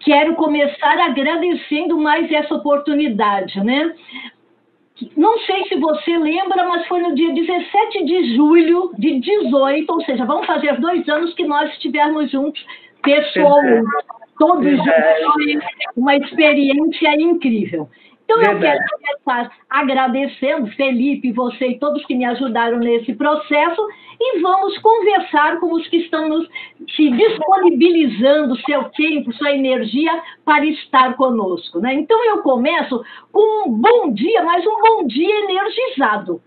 quero começar agradecendo mais essa oportunidade, né? Não sei se você lembra, mas foi no dia 17 de julho de 18, ou seja, vamos fazer 2 anos que nós estivemos juntos pessoalmente. Todos juntos, foi uma experiência incrível. Então, eu quero começar agradecendo, Felipe, você e todos que me ajudaram nesse processo, e vamos conversar com os que estão se disponibilizando seu tempo, sua energia para estar conosco, né? Então, eu começo com um bom dia, mas um bom dia energizado.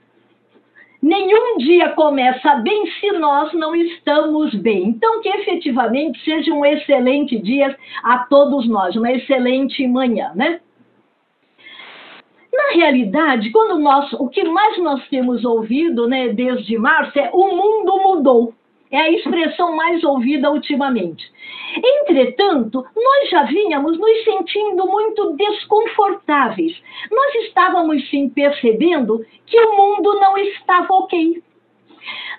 Nenhum dia começa bem se nós não estamos bem. Então, que efetivamente seja um excelente dia a todos nós, uma excelente manhã, né? Na realidade, o que mais nós temos ouvido, né, desde março é "o mundo mudou". É a expressão mais ouvida ultimamente. Entretanto, nós já vínhamos nos sentindo muito desconfortáveis. Nós estávamos, sim, percebendo que o mundo não estava ok.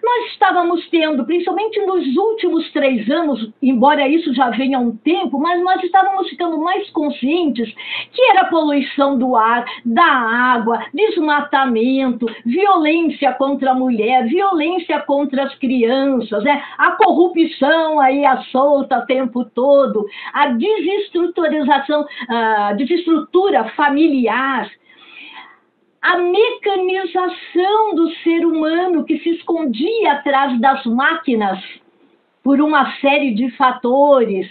Nós estávamos tendo, principalmente nos últimos 3 anos, embora isso já venha há um tempo, mas nós estávamos ficando mais conscientes que era a poluição do ar, da água, desmatamento, violência contra a mulher, violência contra as crianças, né? A corrupção aí à solta o tempo todo, a desestrutura familiar, a mecanização do ser humano que se escondia atrás das máquinas por uma série de fatores,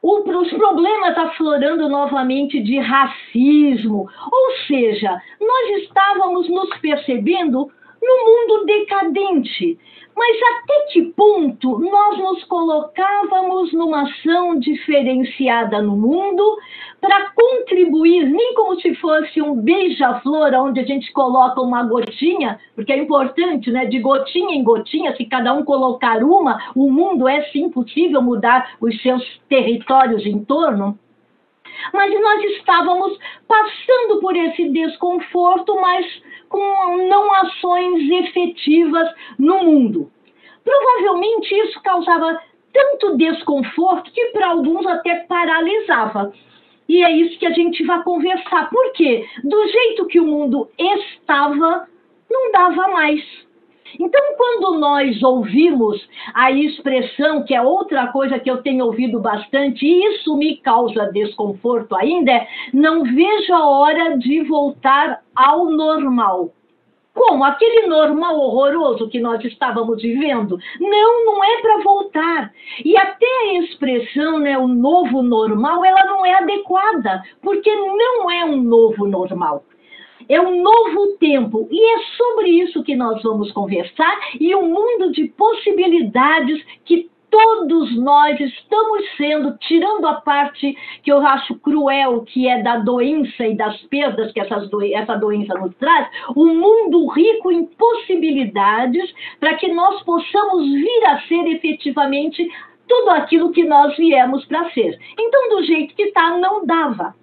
os problemas aflorando novamente de racismo, ou seja, nós estávamos nos percebendo no mundo decadente. Mas até que ponto nós nos colocávamos numa ação diferenciada no mundo para contribuir, nem como se fosse um beija-flor, onde a gente coloca uma gotinha, porque é importante, né? De gotinha em gotinha, se cada um colocar uma, o mundo é sim possível mudar os seus territórios em torno. Mas nós estávamos passando por esse desconforto, mas com não ações efetivas no mundo. Provavelmente isso causava tanto desconforto que para alguns até paralisava. E é isso que a gente vai conversar. Por quê? Do jeito que o mundo estava, não dava mais. Então, quando nós ouvimos a expressão, que é outra coisa que eu tenho ouvido bastante, e isso me causa desconforto ainda, é "não vejo a hora de voltar ao normal". Como? Aquele normal horroroso que nós estávamos vivendo? Não, não é para voltar. E até a expressão, né, o novo normal, ela não é adequada, porque não é um novo normal. É um novo tempo, e é sobre isso que nós vamos conversar, e um mundo de possibilidades que todos nós estamos sendo, tirando a parte que eu acho cruel, que é da doença e das perdas que essa doença nos traz, um mundo rico em possibilidades para que nós possamos vir a ser efetivamente tudo aquilo que nós viemos para ser. Então, do jeito que está, não dava.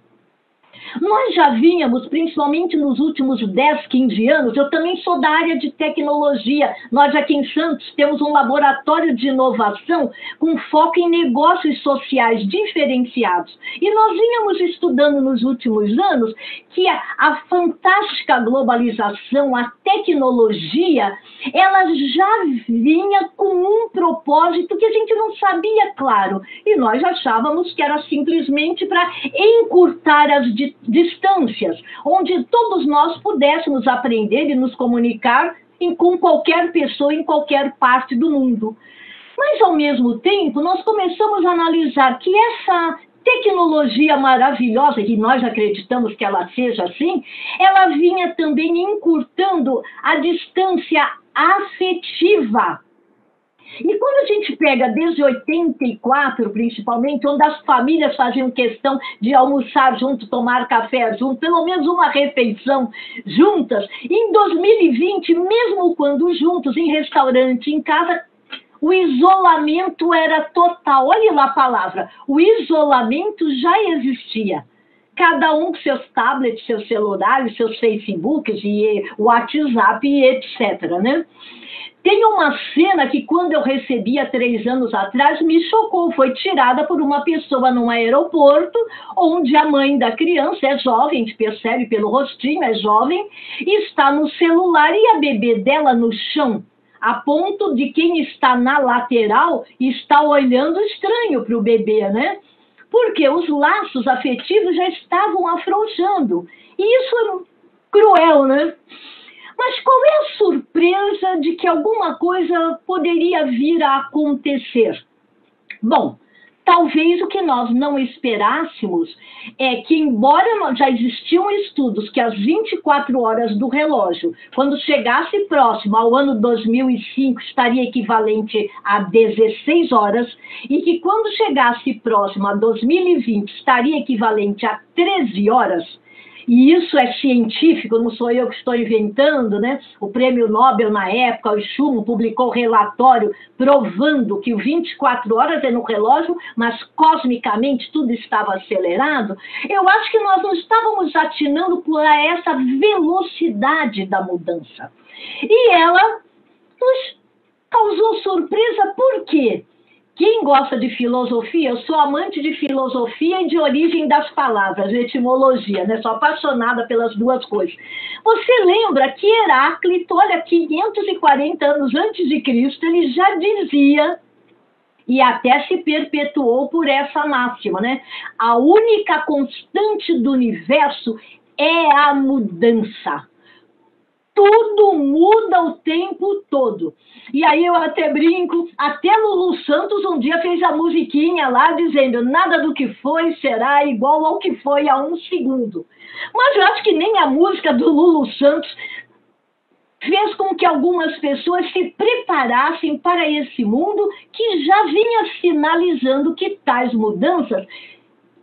Nós já vínhamos, principalmente nos últimos 10, 15 anos, eu também sou da área de tecnologia. Nós aqui em Santos temos um laboratório de inovação com foco em negócios sociais diferenciados. E nós vínhamos estudando nos últimos anos que a fantástica globalização, a tecnologia, ela já vinha com um propósito que a gente não sabia, claro. E nós achávamos que era simplesmente para encurtar as distâncias, onde todos nós pudéssemos aprender e nos comunicar com qualquer pessoa em qualquer parte do mundo. Mas, ao mesmo tempo, nós começamos a analisar que essa tecnologia maravilhosa, que nós acreditamos que ela seja assim, ela vinha também encurtando a distância afetiva. E quando a gente pega desde 84, principalmente, onde as famílias faziam questão de almoçar junto, tomar café junto, pelo menos uma refeição juntas, em 2020, mesmo quando juntos, em restaurante, em casa, o isolamento era total. Olha lá a palavra, o isolamento já existia. cada um com seus tablets, seus celulares, seus Facebooks e WhatsApp e etc, né? Tem uma cena que, quando eu recebi há 3 anos atrás, me chocou. Foi tirada por uma pessoa num aeroporto, onde a mãe da criança é jovem, a gente percebe pelo rostinho, é jovem, e está no celular e a bebê dela no chão, a ponto de quem está na lateral está olhando estranho para o bebê, né? Porque os laços afetivos já estavam afrouxando. E isso é cruel, né? Mas qual é a surpresa de que alguma coisa poderia vir a acontecer? Bom, talvez o que nós não esperássemos é que, embora já existiam estudos que as 24 horas do relógio, quando chegasse próximo ao ano 2005, estaria equivalente a 16 horas, e que quando chegasse próximo a 2020, estaria equivalente a 13 horas, e isso é científico, não sou eu que estou inventando, né? O prêmio Nobel, na época, o Schumann, publicou relatório provando que 24 horas é no relógio, mas cosmicamente tudo estava acelerado. Eu acho que nós não estávamos atinando por essa velocidade da mudança. E ela nos causou surpresa, por quê? Quem gosta de filosofia, eu sou amante de filosofia e de origem das palavras, etimologia, né? Sou apaixonada pelas duas coisas. Você lembra que Heráclito, olha, 540 anos antes de Cristo, ele já dizia, e até se perpetuou por essa máxima, né? A única constante do universo é a mudança. Tudo muda o tempo todo. E aí eu até brinco, até Lulu Santos um dia fez a musiquinha lá dizendo: nada do que foi será igual ao que foi há um segundo. Mas eu acho que nem a música do Lulu Santos fez com que algumas pessoas se preparassem para esse mundo que já vinha sinalizando que tais mudanças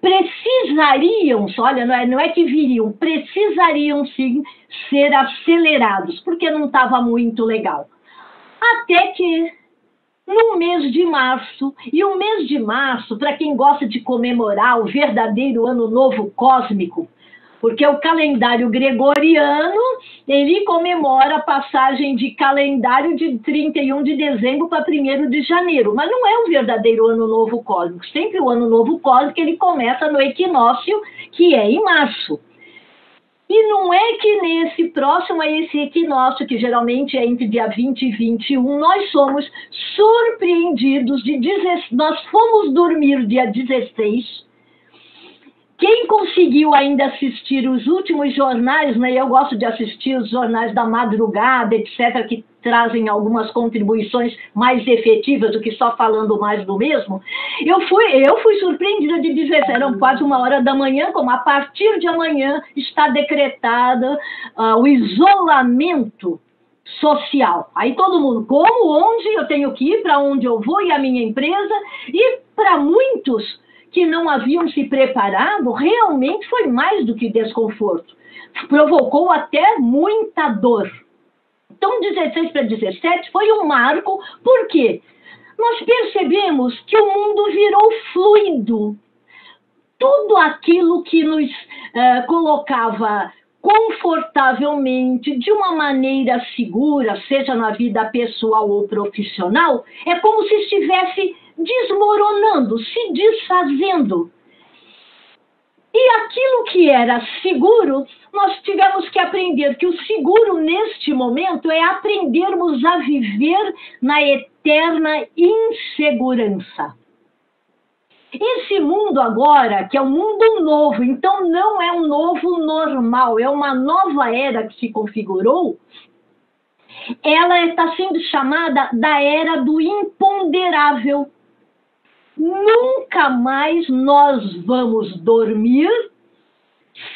precisariam, olha, não é que viriam, precisariam sim ser acelerados, porque não estava muito legal. Até que no mês de março, e o mês de março, para quem gosta de comemorar o verdadeiro ano novo cósmico, porque o calendário gregoriano, ele comemora a passagem de calendário de 31 de dezembro para 1º de janeiro, mas não é um verdadeiro ano novo cósmico. Sempre o ano novo cósmico, ele começa no equinócio, que é em março. E não é que nesse próximo a esse equinócio, que geralmente é entre dia 20 e 21, nós somos surpreendidos nós fomos dormir dia 16. Quem conseguiu ainda assistir os últimos jornais, né? Eu gosto de assistir os jornais da madrugada, etc., que trazem algumas contribuições mais efetivas do que só falando mais do mesmo. Eu fui surpreendida de dizer, eram quase 1h da manhã, como a partir de amanhã está decretada o isolamento social. Aí todo mundo, como, onde eu tenho que ir, para onde eu vou e a minha empresa, e para muitos que não haviam se preparado, realmente foi mais do que desconforto. Provocou até muita dor. Então, 16 para 17 foi um marco, por quê? Nós percebemos que o mundo virou fluido. Tudo aquilo que nos colocava confortavelmente, de uma maneira segura, seja na vida pessoal ou profissional, é como se estivesse desmoronando, se desfazendo. E aquilo que era seguro, nós tivemos que aprender que o seguro neste momento é aprendermos a viver na eterna insegurança. Esse mundo agora, que é um mundo novo, então não é um novo normal, é uma nova era que se configurou, ela está sendo chamada da era do imponderável. Nunca mais nós vamos dormir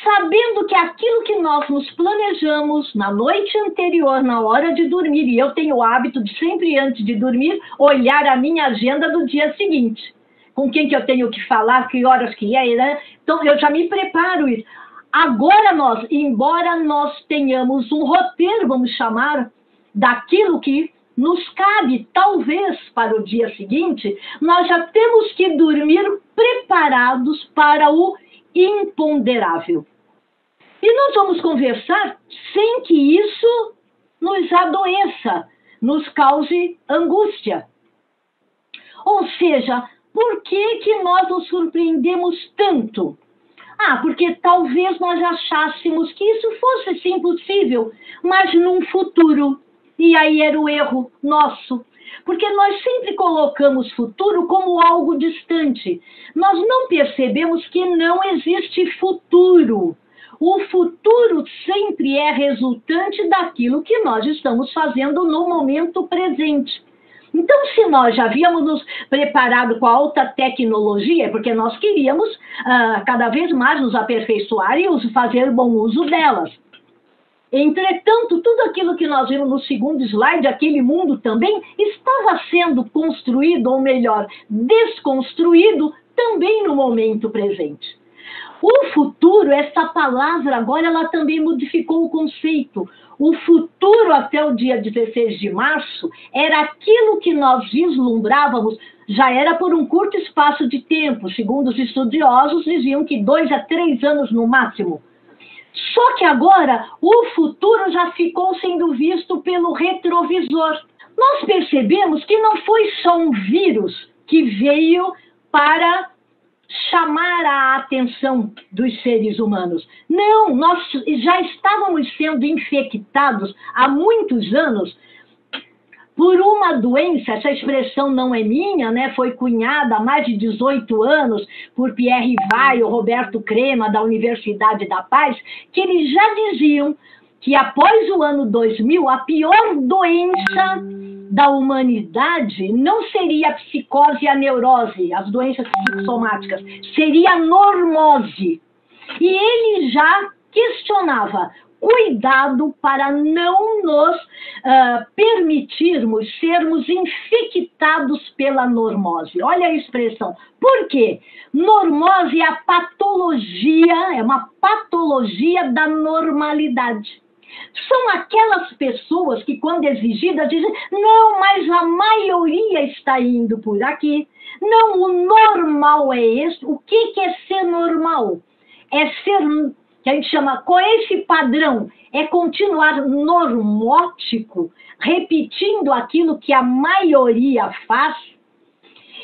sabendo que aquilo que nós nos planejamos na noite anterior, na hora de dormir, e eu tenho o hábito de sempre antes de dormir, olhar a minha agenda do dia seguinte. Com quem que eu tenho que falar, que horas que é, né? Então eu já me preparo isso. Agora nós, embora nós tenhamos um roteiro, vamos chamar, daquilo que nos cabe, talvez, para o dia seguinte, nós já temos que dormir preparados para o imponderável. E nós vamos conversar sem que isso nos adoeça, nos cause angústia. Ou seja, por que nós nos surpreendemos tanto? Porque talvez nós achássemos que isso fosse sim possível, mas num futuro. E aí era o erro nosso. Porque nós sempre colocamos futuro como algo distante. Nós não percebemos que não existe futuro. O futuro sempre é resultante daquilo que nós estamos fazendo no momento presente. Então, se nós já havíamos nos preparado com a alta tecnologia, é porque nós queríamos cada vez mais nos aperfeiçoar e fazer bom uso delas. Entretanto, tudo aquilo que nós vimos no segundo slide, aquele mundo também, estava sendo construído, ou melhor, desconstruído, também no momento presente. O futuro, essa palavra agora, ela também modificou o conceito. O futuro até o dia 16 de março era aquilo que nós vislumbrávamos, já era por um curto espaço de tempo, segundo os estudiosos diziam que 2 a 3 anos no máximo. Só que agora o futuro já ficou sendo visto pelo retrovisor. Nós percebemos que não foi só um vírus que veio para chamar a atenção dos seres humanos. Não, nós já estávamos sendo infectados há muitos anos por uma doença, essa expressão não é minha, né? Foi cunhada há mais de 18 anos por Pierre Vai e Roberto Crema, da Universidade da Paz, que eles já diziam que após o ano 2000, a pior doença da humanidade não seria a psicose e a neurose, as doenças psicossomáticas, seria a normose. E ele já questionava: cuidado para não nos permitirmos sermos infectados pela normose. Olha a expressão. Por quê? Normose é a patologia, é uma patologia da normalidade. São aquelas pessoas que, quando exigidas, dizem: não, mas a maioria está indo por aqui. Não, o normal é esse. O que é ser normal? É ser, que a gente chama, com esse padrão, é continuar normótico, repetindo aquilo que a maioria faz.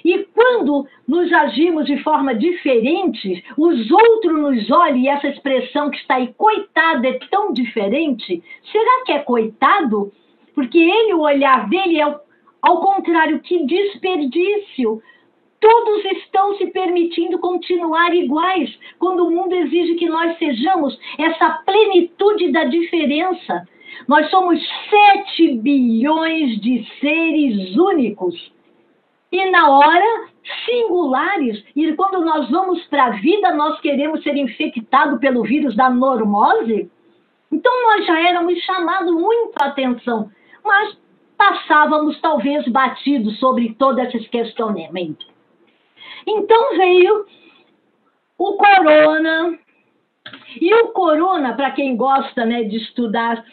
E quando nos agimos de forma diferente, os outros nos olham, e essa expressão que está aí, coitado, é tão diferente. Será que é coitado? Porque o olhar dele é ao contrário, que desperdício. Todos estão se permitindo continuar iguais, quando o mundo exige que nós sejamos essa plenitude da diferença. Nós somos 7 bilhões de seres únicos. E na hora, singulares. E quando nós vamos para a vida, nós queremos ser infectados pelo vírus da normose? Então nós já éramos chamados muito a atenção, mas passávamos talvez batidos sobre todos esses questionamentos. Então veio o corona. E o corona, para quem gosta, né, de estudar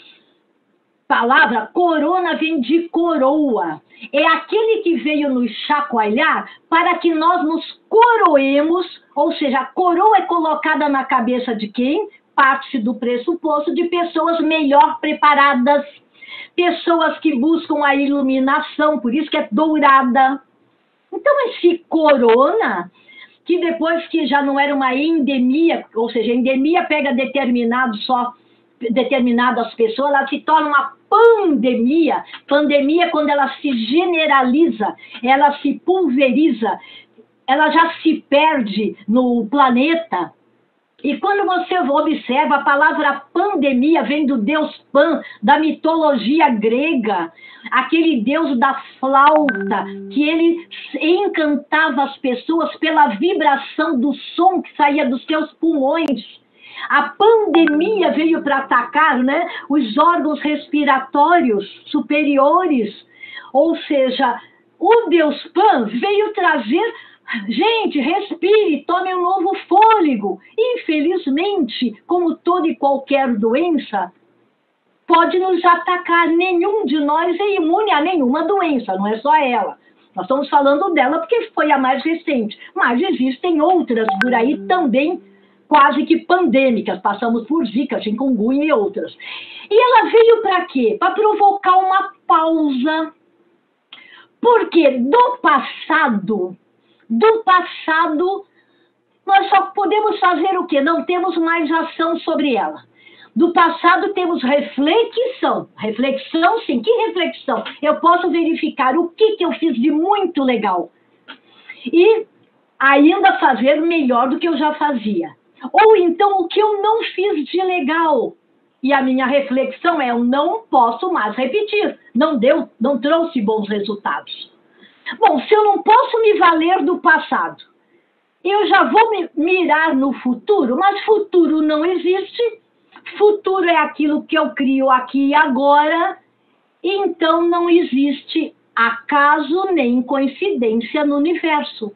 palavra, corona vem de coroa. É aquele que veio nos chacoalhar para que nós nos coroemos, ou seja, a coroa é colocada na cabeça de quem? Parte do pressuposto de pessoas melhor preparadas, pessoas que buscam a iluminação, por isso que é dourada. Então esse corona, que depois que já não era uma endemia, ou seja, endemia pega determinadas pessoas, ela se torna uma pandemia. Pandemia, quando ela se generaliza, ela se pulveriza, ela já se perde no planeta. E quando você observa, a palavra pandemia vem do deus Pan, da mitologia grega, aquele deus da flauta, que ele encantava as pessoas pela vibração do som que saía dos seus pulmões. A pandemia veio para atacar, né, os órgãos respiratórios superiores. Ou seja, o deus Pan veio trazer: gente, respire, tome um novo fôlego. Infelizmente, como toda e qualquer doença, pode nos atacar. Nenhum de nós é imune a nenhuma doença, não é só ela. Nós estamos falando dela porque foi a mais recente, mas existem outras por aí também quase que pandêmicas, passamos por Zika, chikungunya e outras. E ela veio para quê? Para provocar uma pausa. Porque do passado, nós só podemos fazer o quê? Não temos mais ação sobre ela. Do passado temos reflexão. Reflexão, sim. Que reflexão? Eu posso verificar o que eu fiz de muito legal. E ainda fazer melhor do que eu já fazia. Ou então o que eu não fiz de legal. E a minha reflexão é, eu não posso mais repetir. Não trouxe bons resultados. Bom, se eu não posso me valer do passado, eu já vou me mirar no futuro, mas futuro não existe. Futuro é aquilo que eu crio aqui e agora, então não existe acaso nem coincidência no universo.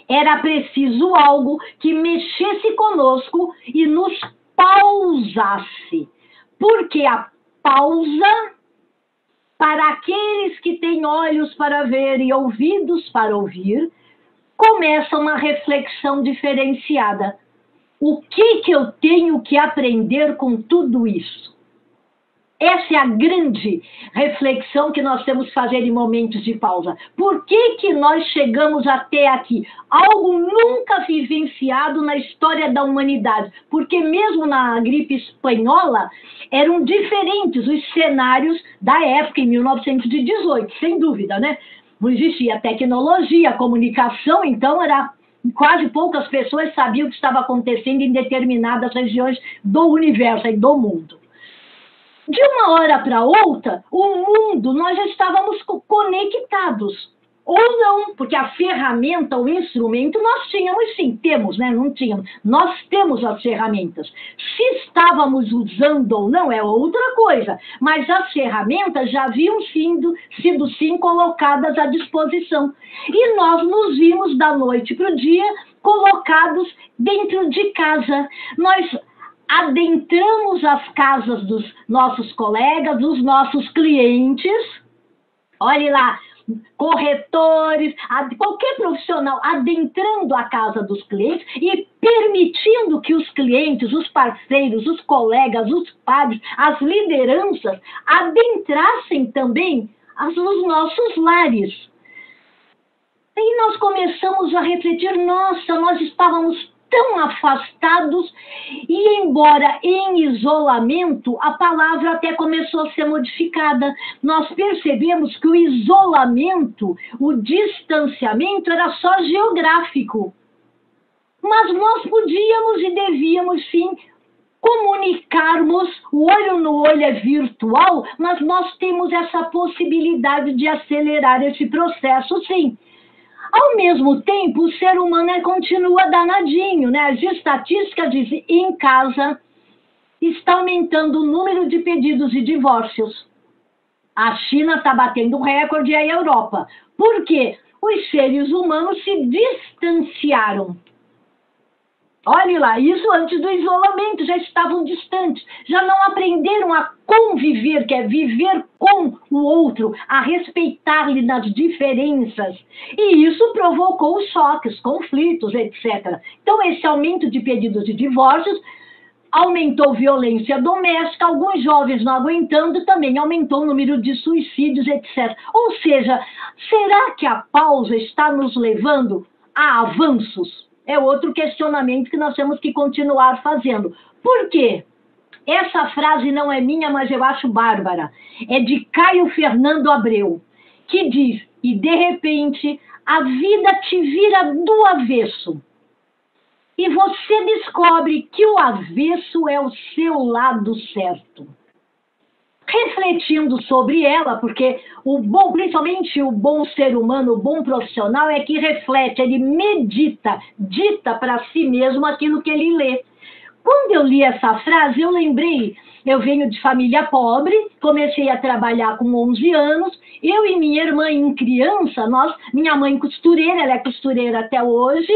Era preciso algo que mexesse conosco e nos pausasse. Porque a pausa, para aqueles que têm olhos para ver e ouvidos para ouvir, começa uma reflexão diferenciada. O que eu tenho que aprender com tudo isso? Essa é a grande reflexão que nós temos que fazer em momentos de pausa. Por que nós chegamos até aqui? Algo nunca vivenciado na história da humanidade. Porque mesmo na gripe espanhola, eram diferentes os cenários da época, em 1918, sem dúvida, né? Não existia tecnologia, comunicação, então quase poucas pessoas sabiam o que estava acontecendo em determinadas regiões do universo e do mundo. De uma hora para outra, o mundo, nós já estávamos conectados. Ou não, porque a ferramenta, o instrumento, nós tínhamos sim, temos, né? Não tínhamos. Nós temos as ferramentas. Se estávamos usando ou não é outra coisa, mas as ferramentas já haviam sido sim colocadas à disposição. E nós nos vimos da noite para o dia colocados dentro de casa. Nós adentramos as casas dos nossos colegas, dos nossos clientes. Olhe lá, corretores, qualquer profissional adentrando a casa dos clientes e permitindo que os clientes, os parceiros, os colegas, os pares, as lideranças adentrassem também os nossos lares. E nós começamos a refletir, nossa, nós estávamos tão afastados e, embora em isolamento, a palavra até começou a ser modificada. Nós percebemos que o isolamento, o distanciamento era só geográfico. Mas nós podíamos e devíamos, sim, comunicarmos, o olho no olho é virtual, mas nós temos essa possibilidade de acelerar esse processo, sim. Ao mesmo tempo, o ser humano continua danadinho, né? As estatísticas dizem, em casa, está aumentando o número de pedidos de divórcios. A China está batendo recorde e a Europa. Por quê? Os seres humanos se distanciaram. Olhe lá, isso antes do isolamento, já estavam distantes, já não aprenderam a conviver, que é viver com o outro, a respeitar-lhe nas diferenças. E isso provocou choques, conflitos, etc. Então, esse aumento de pedidos de divórcios aumentou violência doméstica, alguns jovens não aguentando, também aumentou o número de suicídios, etc. Ou seja, será que a pausa está nos levando a avanços? É outro questionamento que nós temos que continuar fazendo. Por quê? Essa frase não é minha, mas eu acho bárbara. É de Caio Fernando Abreu, que diz, e de repente a vida te vira do avesso. E você descobre que o avesso é o seu lado certo. Refletindo sobre ela, porque principalmente o bom ser humano, o bom profissional é que reflete, ele medita, dita para si mesmo aquilo que ele lê. Quando eu li essa frase, eu lembrei, eu venho de família pobre, comecei a trabalhar com 11 anos, eu e minha irmã em criança, minha mãe costureira, ela é costureira até hoje,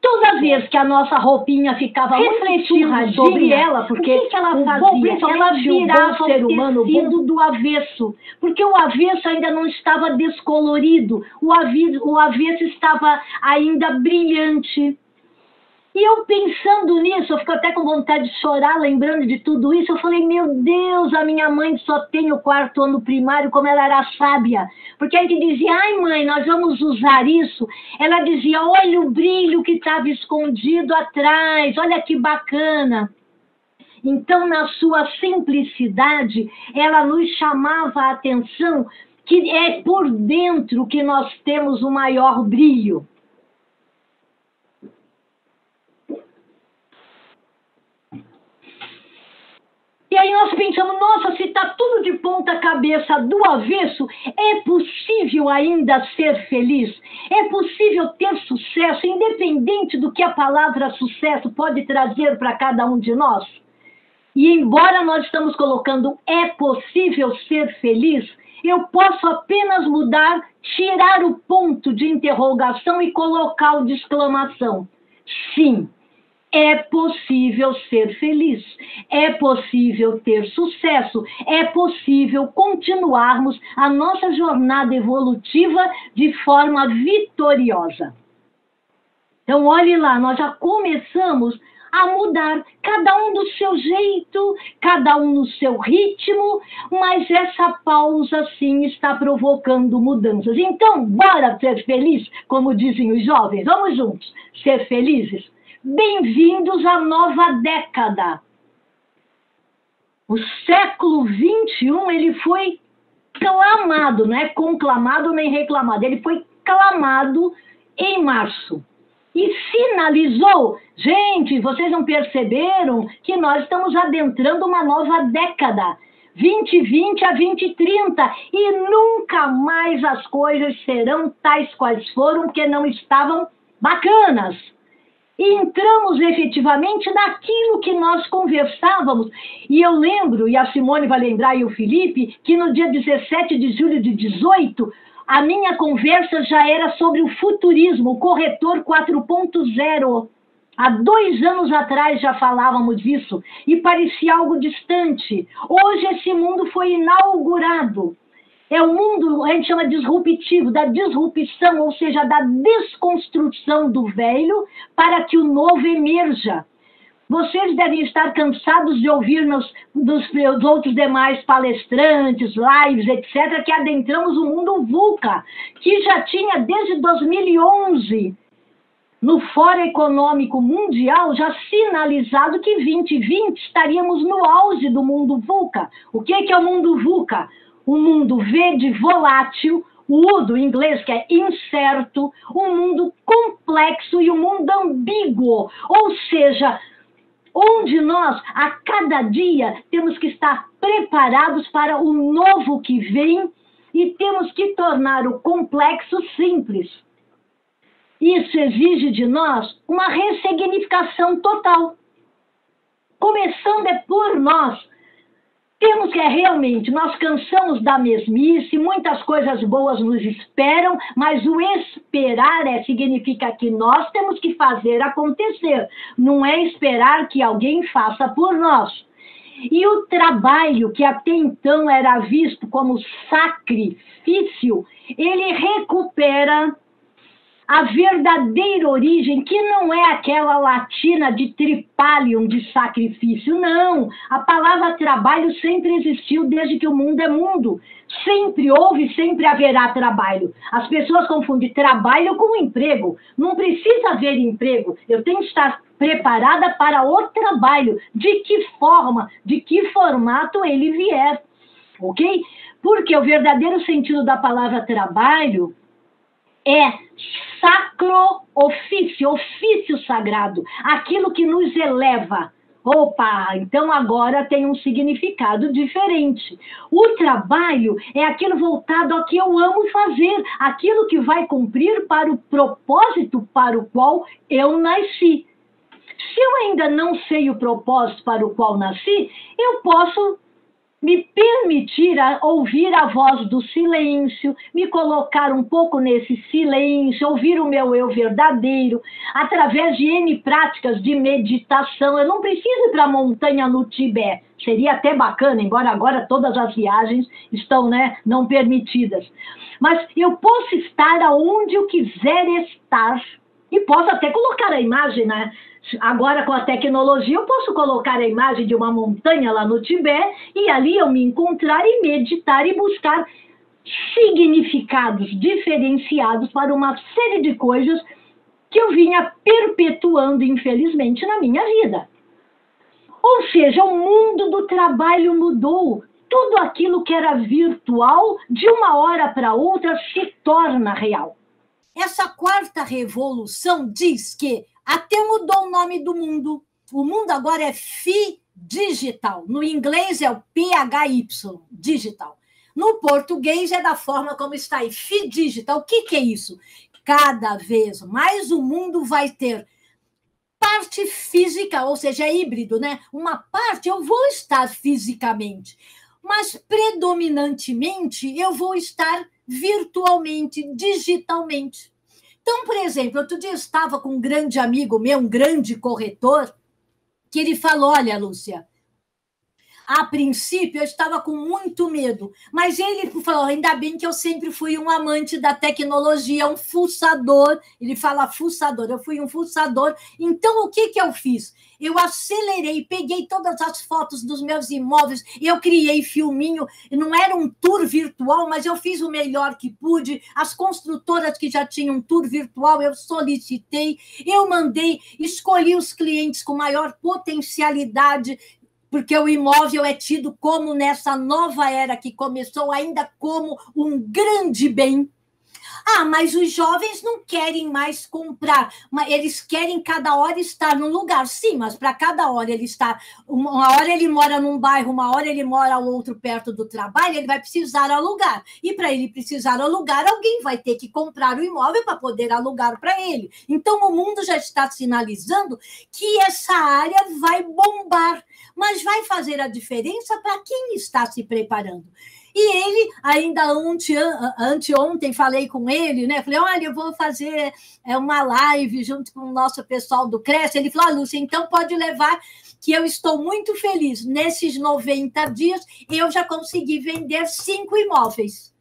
toda vez que a nossa roupinha ficava refletindo sobre ela, porque o que ela fazia? Ela virava o ser humano do avesso, porque o avesso ainda não estava descolorido, o avesso estava ainda brilhante. E eu pensando nisso, eu fico até com vontade de chorar, lembrando de tudo isso. Eu falei, meu Deus, a minha mãe só tem o 4º ano primário, como ela era sábia. Porque a gente dizia, ai mãe, nós vamos usar isso. Ela dizia, olha o brilho que estava escondido atrás, olha que bacana. Então, na sua simplicidade, ela nos chamava a atenção que é por dentro que nós temos o maior brilho. E aí nós pensamos, nossa, se está tudo de ponta cabeça do avesso, é possível ainda ser feliz? É possível ter sucesso, independente do que a palavra sucesso pode trazer para cada um de nós? E embora nós estamos colocando é possível ser feliz, eu posso apenas mudar, tirar o ponto de interrogação e colocar o de exclamação. Sim. É possível ser feliz, é possível ter sucesso, é possível continuarmos a nossa jornada evolutiva de forma vitoriosa. Então, olhe lá, nós já começamos a mudar, cada um do seu jeito, cada um no seu ritmo, mas essa pausa, sim, está provocando mudanças. Então, bora ser feliz, como dizem os jovens, vamos juntos ser felizes? Bem-vindos à nova década. O século XXI, ele foi clamado, não é conclamado nem reclamado, ele foi clamado em março. E sinalizou, gente, vocês não perceberam que nós estamos adentrando uma nova década, 2020 a 2030, e nunca mais as coisas serão tais quais foram, porque não estavam bacanas. E entramos efetivamente naquilo que nós conversávamos. E eu lembro, e a Simone vai lembrar, e o Felipe, que no dia 17 de julho de 18, a minha conversa já era sobre o futurismo, o corretor 4.0. Há 2 anos atrás já falávamos disso, e parecia algo distante. Hoje esse mundo foi inaugurado. É o mundo, a gente chama disruptivo, da disrupção, ou seja, da desconstrução do velho para que o novo emerja. Vocês devem estar cansados de ouvir dos outros demais palestrantes, lives, etc., que adentramos o mundo VUCA, que já tinha desde 2011, no Fórum Econômico Mundial, já sinalizado que 2020 estaríamos no auge do mundo VUCA. O que é o mundo VUCA? Um mundo verde volátil, o U do inglês, que é incerto, um mundo complexo e um mundo ambíguo, ou seja, onde nós, a cada dia, temos que estar preparados para o novo que vem e temos que tornar o complexo simples. Isso exige de nós uma ressignificação total. Começando por nós. Temos que realmente, nós cansamos da mesmice, muitas coisas boas nos esperam, mas o esperar significa que nós temos que fazer acontecer, não é esperar que alguém faça por nós. E o trabalho, que até então era visto como sacrifício, ele recupera a verdadeira origem, que não é aquela latina de tripalium, de sacrifício, não. A palavra trabalho sempre existiu desde que o mundo é mundo. Sempre houve, sempre haverá trabalho. As pessoas confundem trabalho com emprego. Não precisa haver emprego. Eu tenho que estar preparada para o trabalho. De que forma, de que formato ele vier. Ok? Porque o verdadeiro sentido da palavra trabalho é sacro ofício, ofício sagrado, aquilo que nos eleva. Opa, então agora tem um significado diferente. O trabalho é aquilo voltado ao que eu amo fazer, aquilo que vai cumprir para o propósito para o qual eu nasci. Se eu ainda não sei o propósito para o qual nasci, eu posso me permitir ouvir a voz do silêncio, me colocar um pouco nesse silêncio, ouvir o meu eu verdadeiro, através de N práticas de meditação. Eu não preciso ir para a montanha no Tibete, seria até bacana, embora agora todas as viagens estão, não permitidas. Mas eu posso estar aonde eu quiser estar, E posso até colocar a imagem, né? Agora, com a tecnologia, eu posso colocar a imagem de uma montanha lá no Tibete e ali eu me encontrar e meditar e buscar significados diferenciados para uma série de coisas que eu vinha perpetuando, infelizmente, na minha vida. Ou seja, o mundo do trabalho mudou. Tudo aquilo que era virtual, de uma hora para outra, se torna real. Essa quarta revolução diz que até mudou o nome do mundo. O mundo agora é FI-digital. No inglês é o PHY, digital. No português é da forma como está aí, FI-digital. O que é isso? Cada vez mais o mundo vai ter parte física, ou seja, é híbrido, né? Uma parte eu vou estar fisicamente, mas predominantemente eu vou estar virtualmente, digitalmente. Então, por exemplo, outro dia eu estava com um grande amigo meu, um grande corretor, que ele falou, olha, Lúcia, a princípio eu estava com muito medo, mas ele falou, ainda bem que eu sempre fui um amante da tecnologia, um fuçador, ele fala fuçador, eu fui um fuçador, então o que eu fiz? Eu acelerei, peguei todas as fotos dos meus imóveis, eu criei filminho, não era um tour virtual, mas eu fiz o melhor que pude, as construtoras que já tinham tour virtual, eu solicitei, eu mandei, escolhi os clientes com maior potencialidade, porque o imóvel é tido como, nessa nova era que começou, ainda como um grande bem. Ah, mas os jovens não querem mais comprar, mas eles querem cada hora estar num lugar. Sim, mas para cada hora ele estar, uma hora ele mora num bairro, uma hora ele mora ao outro perto do trabalho, ele vai precisar alugar. E para ele precisar alugar, alguém vai ter que comprar o imóvel para poder alugar para ele. Então o mundo já está sinalizando que essa área vai bombar, mas vai fazer a diferença para quem está se preparando. E ele, ainda anteontem, falei com ele, né? Falei, olha, eu vou fazer uma live junto com o nosso pessoal do Cresce. Ele falou, Lúcia, então pode levar, que eu estou muito feliz. Nesses 90 dias, eu já consegui vender 5 imóveis.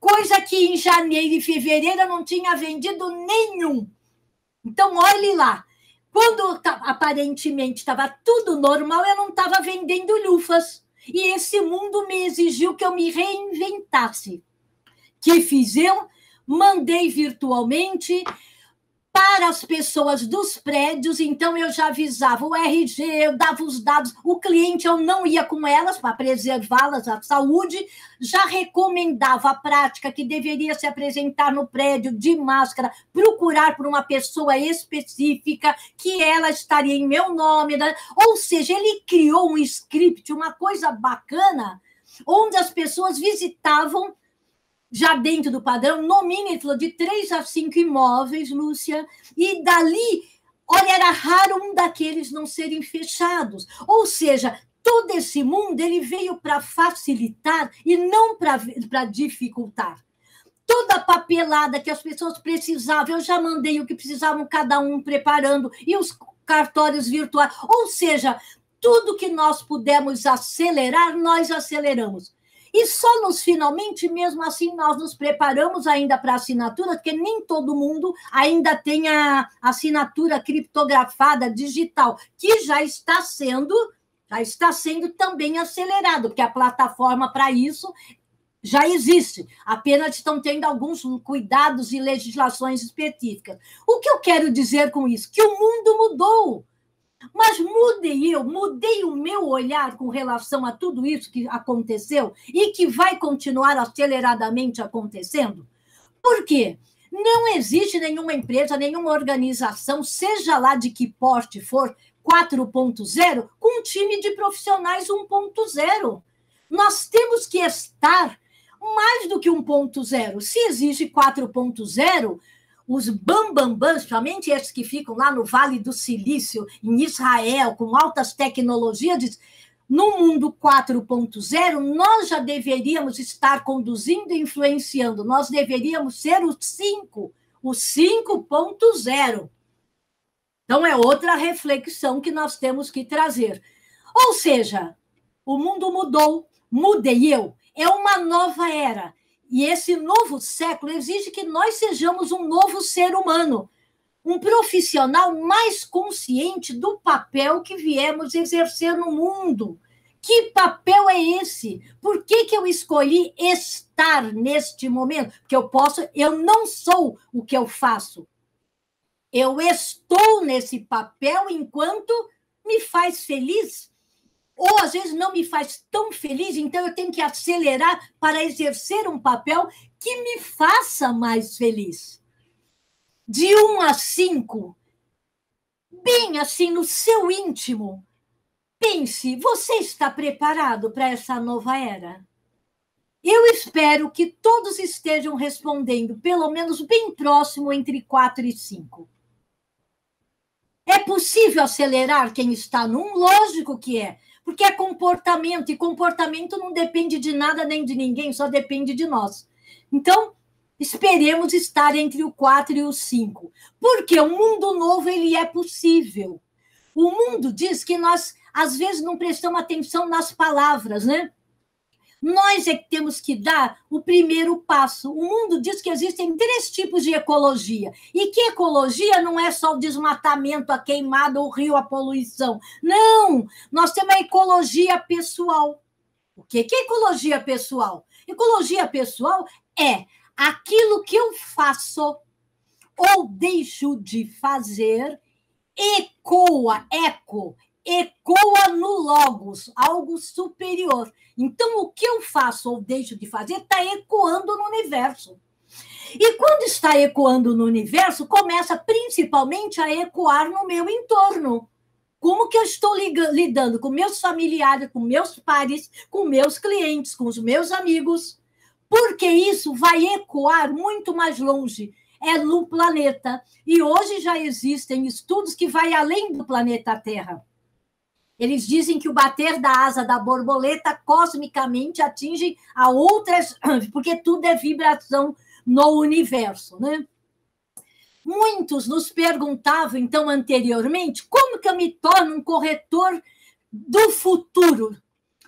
Coisa que em janeiro e fevereiro eu não tinha vendido nenhum. Então, olhe lá. Quando aparentemente estava tudo normal, eu não estava vendendo lufas. E esse mundo me exigiu que eu me reinventasse. Que fiz eu? Mandei virtualmente para as pessoas dos prédios, então eu já avisava o RG, eu dava os dados, o cliente eu não ia com elas para preservá-las, a saúde, já recomendava a prática que deveria se apresentar no prédio de máscara, procurar por uma pessoa específica, que ela estaria em meu nome, né? Ou seja, ele criou um script, uma coisa bacana, onde as pessoas visitavam já dentro do padrão, no mínimo, ele falou de 3 a 5 imóveis, Lúcia, e dali, olha, era raro um daqueles não serem fechados. Ou seja, todo esse mundo ele veio para facilitar e não para dificultar. Toda a papelada que as pessoas precisavam, eu já mandei o que precisavam, cada um preparando, e os cartórios virtuais. Ou seja, tudo que nós pudemos acelerar, nós aceleramos. E só nos finalmente, mesmo assim, nós nos preparamos ainda para a assinatura, porque nem todo mundo ainda tem a assinatura criptografada digital, que já está sendo também acelerado, porque a plataforma para isso já existe, apenas estão tendo alguns cuidados e legislações específicas. O que eu quero dizer com isso? Que o mundo mudou. Mas mudei o meu olhar com relação a tudo isso que aconteceu e que vai continuar aceleradamente acontecendo. Por quê? Não existe nenhuma empresa, nenhuma organização, seja lá de que porte for, 4.0, com um time de profissionais 1.0. Nós temos que estar mais do que 1.0. Se existe 4.0, os bambambãs, somente esses que ficam lá no Vale do Silício, em Israel, com altas tecnologias, no mundo 4.0, nós já deveríamos estar conduzindo e influenciando, nós deveríamos ser o 5.0. Então, é outra reflexão que nós temos que trazer. Ou seja, o mundo mudou, mudei eu, é uma nova era. E esse novo século exige que nós sejamos um novo ser humano. um profissional mais consciente do papel que viemos exercer no mundo. Que papel é esse? Por que eu escolhi estar neste momento? Porque eu não sou o que eu faço. Eu estou nesse papel enquanto me faz feliz. Ou, às vezes, não me faz tão feliz, então eu tenho que acelerar para exercer um papel que me faça mais feliz. De 1 a 5, bem assim, no seu íntimo, pense, você está preparado para essa nova era? Eu espero que todos estejam respondendo, pelo menos bem próximo, entre 4 e 5. É possível acelerar quem está num? Lógico que é, porque é comportamento, e comportamento não depende de nada nem de ninguém, só depende de nós. Então, esperemos estar entre o 4 e o 5, porque o mundo novo ele é possível. O mundo diz que nós, às vezes, não prestamos atenção nas palavras, né? Nós é que temos que dar o primeiro passo. O mundo diz que existem 3 tipos de ecologia, e que ecologia não é só o desmatamento, a queimada, o rio, a poluição. Não! Nós temos a ecologia pessoal. O que é ecologia pessoal? Ecologia pessoal é aquilo que eu faço ou deixo de fazer ecoa no logos, algo superior. Então, o que eu faço ou deixo de fazer está ecoando no universo. E quando está ecoando no universo, começa principalmente a ecoar no meu entorno. Como que eu estou lidando com meus familiares, com meus pares, com meus clientes, com os meus amigos? Porque isso vai ecoar muito mais longe. É no planeta. E hoje já existem estudos que vai além do planeta Terra. Eles dizem que o bater da asa da borboleta cosmicamente atinge a outras, porque tudo é vibração no universo, né? Muitos nos perguntavam, então, anteriormente, como que eu me torno um corretor do futuro?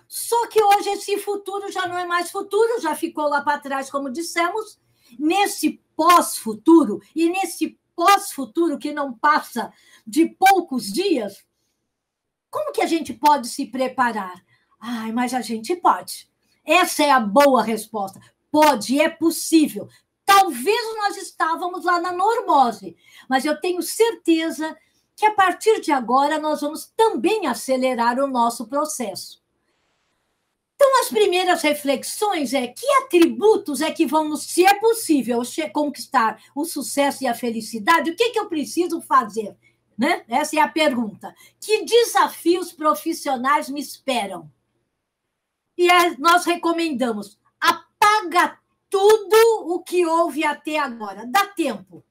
Só que hoje esse futuro já não é mais futuro, já ficou lá para trás, como dissemos. Nesse pós-futuro, e nesse pós-futuro que não passa de poucos dias, como que a gente pode se preparar? Ai, mas a gente pode. Essa é a boa resposta. Pode, é possível. Talvez nós estávamos lá na normose, mas eu tenho certeza que a partir de agora nós vamos também acelerar o nosso processo. Então, as primeiras reflexões é que atributos é que vão, se é possível conquistar o sucesso e a felicidade, o que eu preciso fazer? Né? Essa é a pergunta. Que desafios profissionais me esperam? E nós recomendamos, apaga tudo o que houve até agora. Dá tempo.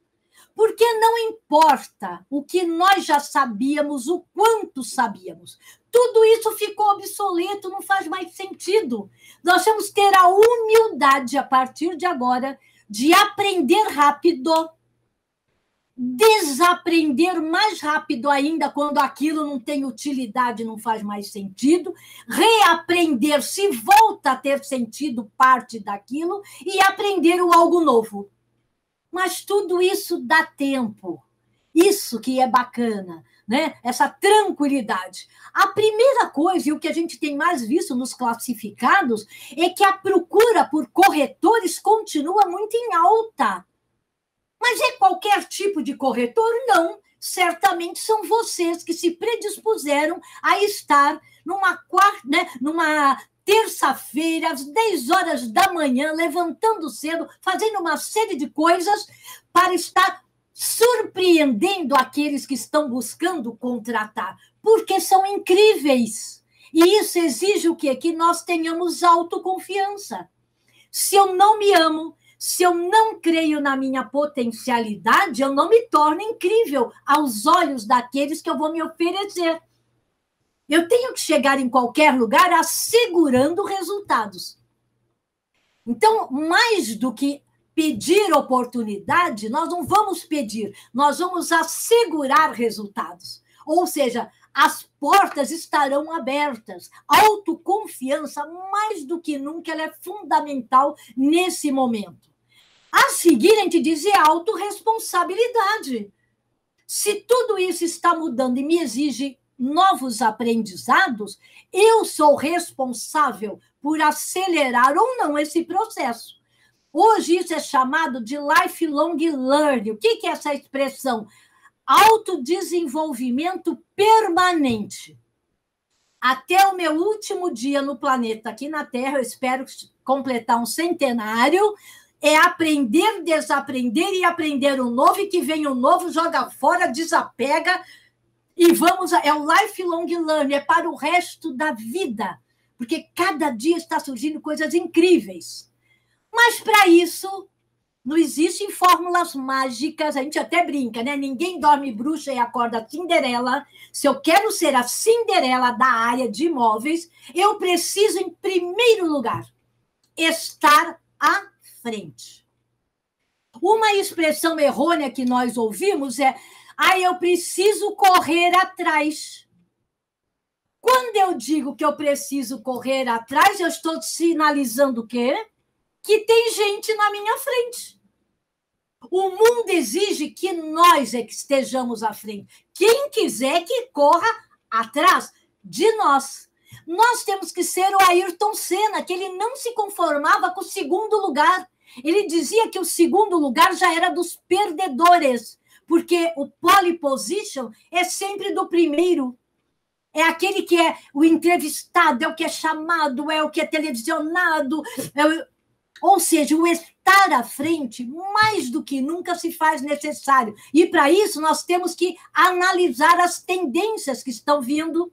Porque não importa o que nós já sabíamos, o quanto sabíamos. Tudo isso ficou obsoleto, não faz mais sentido. Nós temos que ter a humildade, a partir de agora, de aprender rápido, desaprender mais rápido ainda quando aquilo não tem utilidade, não faz mais sentido, reaprender se volta a ter sentido parte daquilo e aprender o algo novo. Mas tudo isso dá tempo. Isso que é bacana, né? Essa tranquilidade. A primeira coisa, e o que a gente tem mais visto nos classificados, é que a procura por corretores continua muito em alta. Mas é qualquer tipo de corretor? Não. Certamente são vocês que se predispuseram a estar numa terça-feira, às 10 horas da manhã, levantando cedo, fazendo uma série de coisas para estar surpreendendo aqueles que estão buscando contratar, porque são incríveis. E isso exige o quê? Que nós tenhamos autoconfiança. Se eu não me amo, se eu não creio na minha potencialidade, eu não me torno incrível aos olhos daqueles que eu vou me oferecer. Eu tenho que chegar em qualquer lugar assegurando resultados. Então, mais do que pedir oportunidade, nós não vamos pedir, nós vamos assegurar resultados. Ou seja, as portas estarão abertas. Autoconfiança, mais do que nunca, ela é fundamental nesse momento. A seguir, a gente diz autorresponsabilidade. Se tudo isso está mudando e me exige novos aprendizados, eu sou responsável por acelerar ou não esse processo. Hoje isso é chamado de lifelong learning. O que é essa expressão? Autodesenvolvimento permanente. Até o meu último dia no planeta, aqui na Terra, eu espero completar um centenário, é aprender, desaprender e aprender o novo, e que vem o novo, joga fora, desapega, e vamos... É o lifelong learning, é para o resto da vida, porque cada dia está surgindo coisas incríveis. Mas, para isso, não existem fórmulas mágicas, a gente até brinca, né? Ninguém dorme bruxa e acorda Cinderela. Se eu quero ser a Cinderela da área de imóveis, eu preciso, em primeiro lugar, estar à frente. Uma expressão errônea que nós ouvimos é: eu preciso correr atrás. Quando eu digo que eu preciso correr atrás, eu estou sinalizando o quê? Que tem gente na minha frente. O mundo exige que nós é que estejamos à frente. Quem quiser que corra atrás de nós. Nós temos que ser o Ayrton Senna, que ele não se conformava com o segundo lugar. Ele dizia que o segundo lugar já era dos perdedores, porque o pole position é sempre do primeiro. É aquele que é o entrevistado, é o que é chamado, é o que é televisionado, ou seja, o estar à frente, mais do que nunca, se faz necessário. E, para isso, nós temos que analisar as tendências que estão vindo.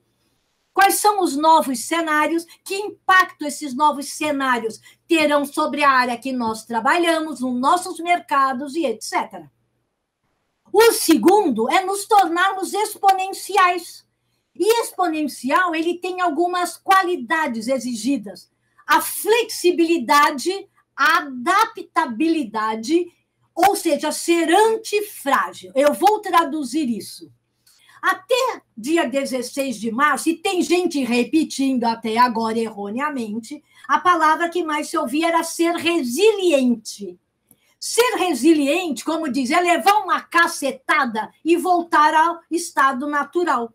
Quais são os novos cenários? Que impacto esses novos cenários terão sobre a área que nós trabalhamos, nos nossos mercados e etc. O segundo é nos tornarmos exponenciais. E exponencial, ele tem algumas qualidades exigidas. A flexibilidade, a adaptabilidade, ou seja, ser antifrágil. Eu vou traduzir isso. Até dia 16 de março, e tem gente repetindo até agora erroneamente, a palavra que mais se ouvia era ser resiliente. Ser resiliente, como diz, é levar uma cacetada e voltar ao estado natural.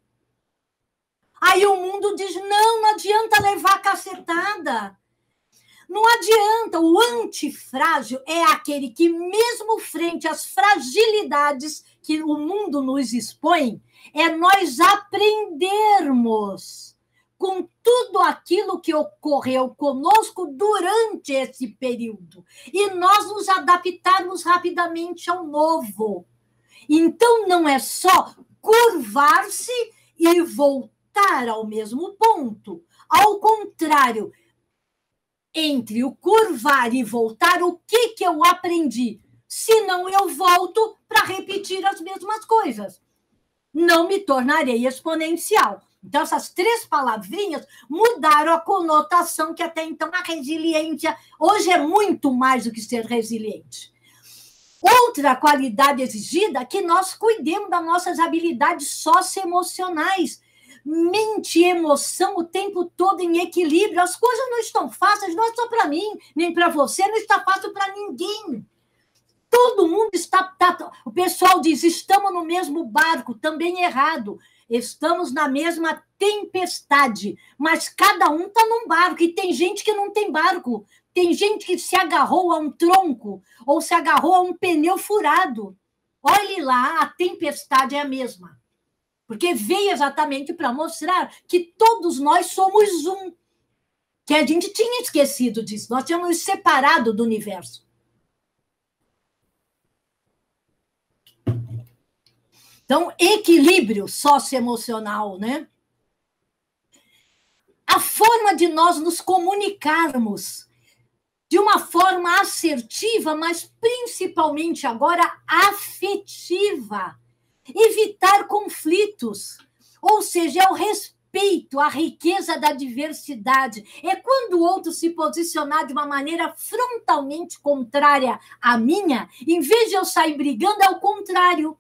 Aí o mundo diz: não adianta levar cacetada. Não adianta. O antifrágil é aquele que, mesmo frente às fragilidades que o mundo nos expõe, é nós aprendermos com tudo aquilo que ocorreu conosco durante esse período e nós nos adaptarmos rapidamente ao novo. Então, não é só curvar-se e voltar ao mesmo ponto. Ao contrário, entre o curvar e voltar, o que eu aprendi? Senão eu volto para repetir as mesmas coisas. Não me tornarei exponencial. Então, essas três palavrinhas mudaram a conotação que até então a resiliência hoje é muito mais do que ser resiliente. Outra qualidade exigida é que nós cuidemos das nossas habilidades socioemocionais. Mente e emoção o tempo todo em equilíbrio. As coisas não estão fáceis, não é só para mim, nem para você, não está fácil para ninguém. Todo mundo está... O pessoal diz: estamos no mesmo barco, também errado. Estamos na mesma tempestade, mas cada um está num barco, e tem gente que não tem barco. Tem gente que se agarrou a um tronco ou se agarrou a um pneu furado. Olhe lá, a tempestade é a mesma. Porque veio exatamente para mostrar que todos nós somos um. Que a gente tinha esquecido disso. Nós tínhamos nos separado do universo. Então, equilíbrio socioemocional, né? A forma de nós nos comunicarmos de uma forma assertiva, mas principalmente agora afetiva. Evitar conflitos, ou seja, é o respeito à riqueza da diversidade. É quando o outro se posicionar de uma maneira frontalmente contrária à minha, em vez de eu sair brigando, é o contrário.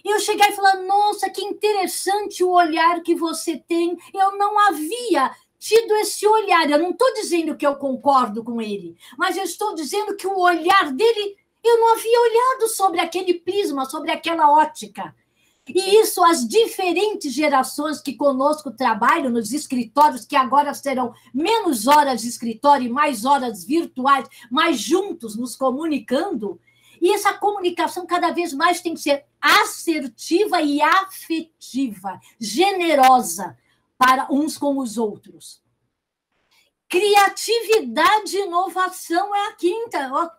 Eu chegar e falar: nossa, que interessante o olhar que você tem. Eu não havia tido esse olhar. Eu não estou dizendo que eu concordo com ele, mas eu estou dizendo que o olhar dele, eu não havia olhado sobre aquele prisma, sobre aquela ótica. E isso as diferentes gerações que conosco trabalham nos escritórios, que agora serão menos horas de escritório e mais horas virtuais, mais juntos nos comunicando. E essa comunicação cada vez mais tem que ser assertiva e afetiva, generosa para uns com os outros. Criatividade e inovação é o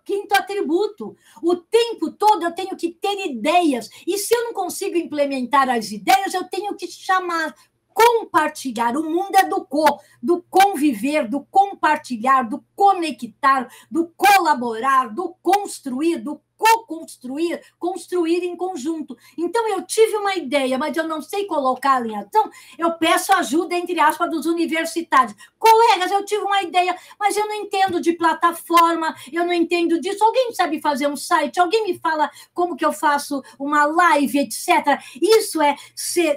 quinto atributo. O tempo todo eu tenho que ter ideias. E se eu não consigo implementar as ideias, eu tenho que chamar, compartilhar. O mundo é do conviver, do compartilhar, do conectar, do colaborar, do construir, do co-construir, construir em conjunto. Então, eu tive uma ideia, mas eu não sei colocá-la em ação, eu peço ajuda, entre aspas, dos universitários. Colegas, eu tive uma ideia, mas eu não entendo de plataforma, eu não entendo disso. Alguém sabe fazer um site? Alguém me fala como que eu faço uma live, etc. Isso é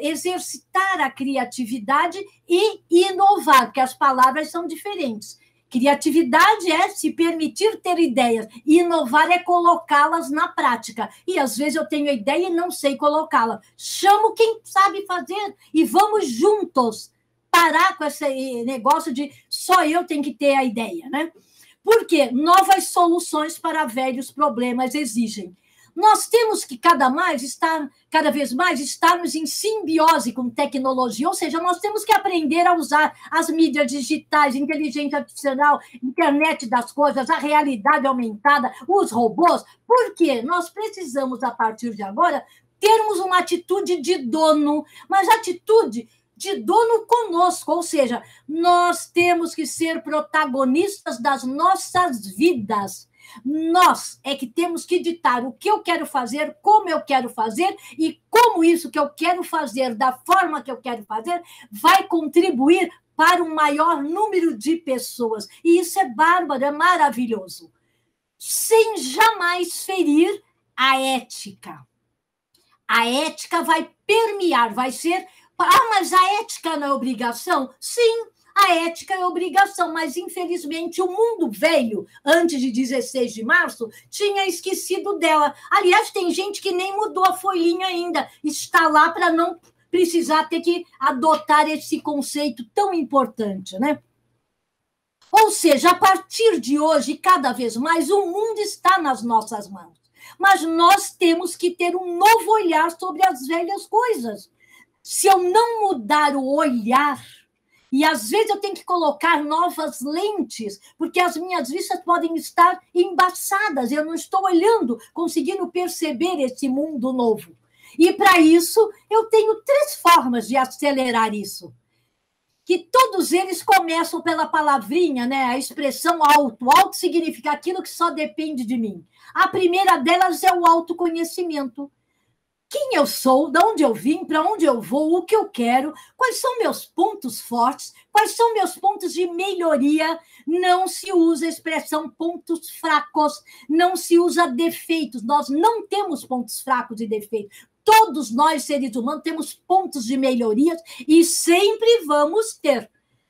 exercitar a criatividade e inovar, porque as palavras são diferentes. Criatividade é se permitir ter ideias. E inovar é colocá-las na prática. E, às vezes, eu tenho ideia e não sei colocá-la. Chamo quem sabe fazer e vamos juntos parar com esse negócio de só eu tenho que ter a ideia, né? Porque novas soluções para velhos problemas exigem. Nós temos que cada vez mais estarmos em simbiose com tecnologia, ou seja, nós temos que aprender a usar as mídias digitais, inteligência artificial, internet das coisas, a realidade aumentada, os robôs, porque nós precisamos, a partir de agora, termos uma atitude de dono, mas atitude de dono conosco, ou seja, nós temos que ser protagonistas das nossas vidas. Nós é que temos que ditar o que eu quero fazer, como eu quero fazer e como isso que eu quero fazer, da forma que eu quero fazer, vai contribuir para um maior número de pessoas. E isso é bárbaro, é maravilhoso. Sem jamais ferir a ética. A ética vai permear, vai ser... mas a ética não é obrigação? Sim, a ética é obrigação, mas, infelizmente, o mundo velho, antes de 16 de março, tinha esquecido dela. Aliás, tem gente que nem mudou a folhinha ainda, está lá para não precisar ter que adotar esse conceito tão importante, né? Ou seja, a partir de hoje, cada vez mais, o mundo está nas nossas mãos. Mas nós temos que ter um novo olhar sobre as velhas coisas. Se eu não mudar o olhar... E, às vezes, eu tenho que colocar novas lentes, porque as minhas vistas podem estar embaçadas, eu não estou olhando, conseguindo perceber esse mundo novo. E, para isso, eu tenho 3 formas de acelerar isso. Que todos eles começam pela palavrinha, né? A expressão auto. Auto significa aquilo que só depende de mim. A primeira delas é o autoconhecimento. Quem eu sou, de onde eu vim, para onde eu vou, o que eu quero, quais são meus pontos fortes, quais são meus pontos de melhoria. Não se usa a expressão pontos fracos, não se usa defeitos. Nós não temos pontos fracos e defeitos. Todos nós, seres humanos, temos pontos de melhorias e sempre vamos ter.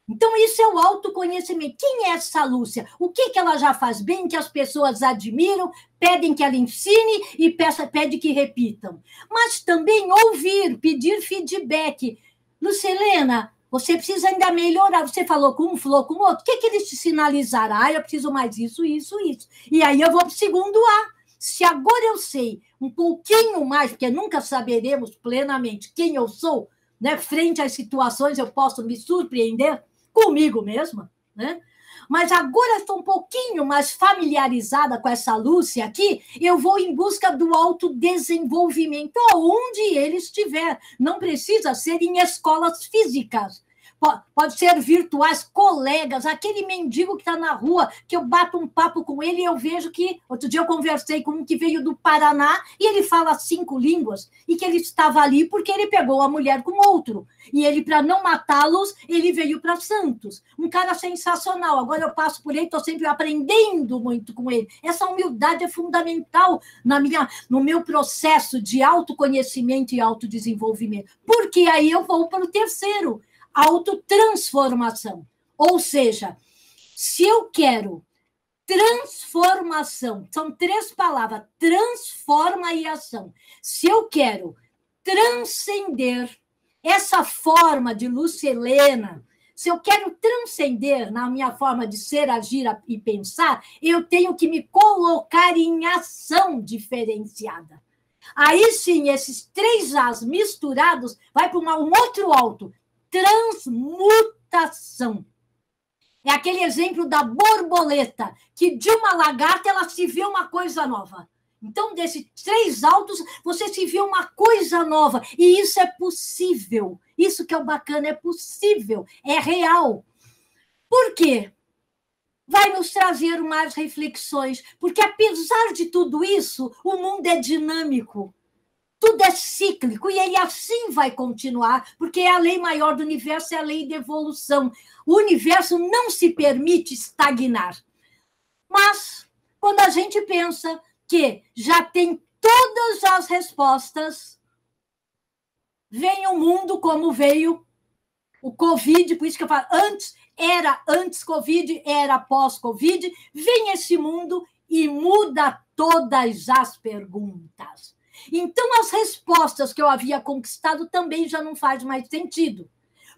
Então, isso é o autoconhecimento. Quem é essa Lúcia? O que ela já faz bem, que as pessoas admiram, pedem que ela ensine e pede que repitam. Mas também ouvir, pedir feedback. Lucelena, você precisa ainda melhorar. Você falou com um, falou com o outro. O que eles te sinalizaram? Eu preciso mais isso, isso, isso. E aí eu vou para o segundo A. Se agora eu sei um pouquinho mais, porque nunca saberemos plenamente quem eu sou, né? Frente às situações, eu posso me surpreender comigo mesma, né? Mas agora estou um pouquinho mais familiarizada com essa Lúcia aqui, eu vou em busca do autodesenvolvimento, onde ele estiver. Não precisa ser em escolas físicas. Pode ser virtuais, colegas, aquele mendigo que está na rua, que eu bato um papo com ele e eu vejo que... Outro dia eu conversei com um que veio do Paraná e ele fala 5 línguas e que ele estava ali porque ele pegou a mulher com outro. E ele, para não matá-los, ele veio para Santos. Um cara sensacional. Agora eu passo por ele, estou sempre aprendendo muito com ele. Essa humildade é fundamental no meu processo de autoconhecimento e autodesenvolvimento. Porque aí eu vou para o terceiro. Autotransformação. Ou seja, se eu quero transformação, são 3 palavras, transforma e ação. Se eu quero transcender essa forma de Lúcia Helena, se eu quero transcender na minha forma de ser, agir e pensar, eu tenho que me colocar em ação diferenciada. Aí sim, esses 3 As misturados vai para um outro alto, transmutação. É aquele exemplo da borboleta, que de uma lagarta ela se vê uma coisa nova. Então, desses 3 altos, você se vê uma coisa nova. E isso é possível. Isso que é o bacana, é possível, é real. Por quê? Vai nos trazer mais reflexões, porque apesar de tudo isso, o mundo é dinâmico. Tudo é cíclico, e ele assim vai continuar, porque é a lei maior do universo, é a lei de evolução. O universo não se permite estagnar. Mas, quando a gente pensa que já tem todas as respostas, vem o mundo como veio, o Covid, por isso que eu falo, antes Covid, era pós-Covid, vem esse mundo e muda todas as perguntas. Então, as respostas que eu havia conquistado também já não faz mais sentido,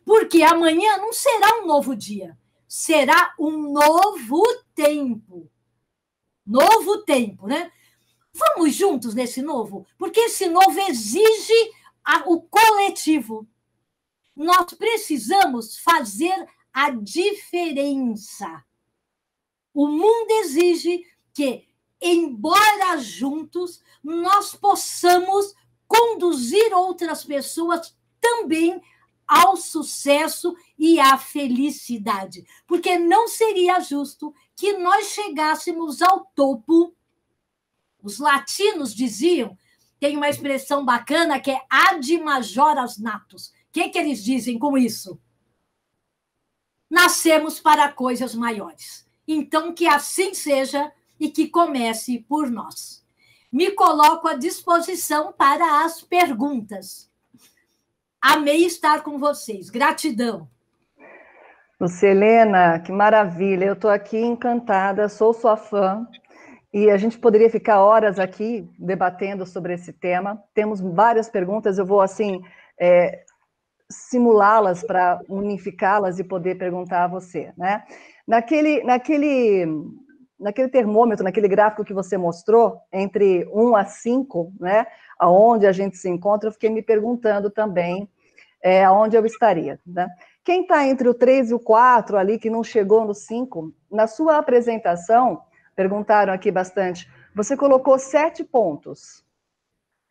porque amanhã não será um novo dia, será um novo tempo. Novo tempo, né? Vamos juntos nesse novo, porque esse novo exige o coletivo. Nós precisamos fazer a diferença. O mundo exige que, embora juntos, nós possamos conduzir outras pessoas também ao sucesso e à felicidade. Porque não seria justo que nós chegássemos ao topo. Os latinos diziam, tem uma expressão bacana que é ad majoras natus. O que eles dizem com isso? Nascemos para coisas maiores. Então, que assim seja e que comece por nós. Me coloco à disposição para as perguntas. Amei estar com vocês. Gratidão. Lúcia Helena, que maravilha. Eu estou aqui encantada, sou sua fã. E a gente poderia ficar horas aqui debatendo sobre esse tema. Temos várias perguntas, eu vou, assim, simulá-las para unificá-las e poder perguntar a você, né? Naquele termômetro, naquele gráfico que você mostrou, entre 1 a 5, né, aonde a gente se encontra, eu fiquei me perguntando também aonde eu estaria, né? Quem está entre o 3 e o 4 ali, que não chegou no 5, na sua apresentação, perguntaram aqui bastante, você colocou 7 pontos.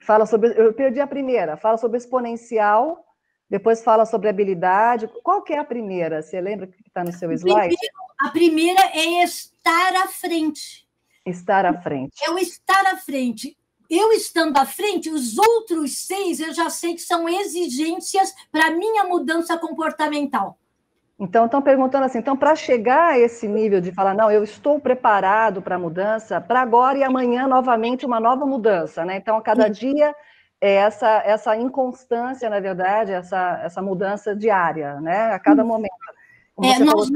Fala sobre, eu perdi a primeira, fala sobre exponencial, depois fala sobre habilidade. Qual que é a primeira? Você lembra que está no seu slide? A primeira é estar à frente. Estar à frente. É o estar à frente. Eu estando à frente, os outros 6 eu já sei que são exigências para a minha mudança comportamental. Então, estão perguntando assim, então, para chegar a esse nível de falar, não, eu estou preparado para a mudança, para agora e amanhã, novamente, uma nova mudança, né? Então, a cada dia, essa inconstância, na verdade, essa mudança diária, né? A cada momento. Nós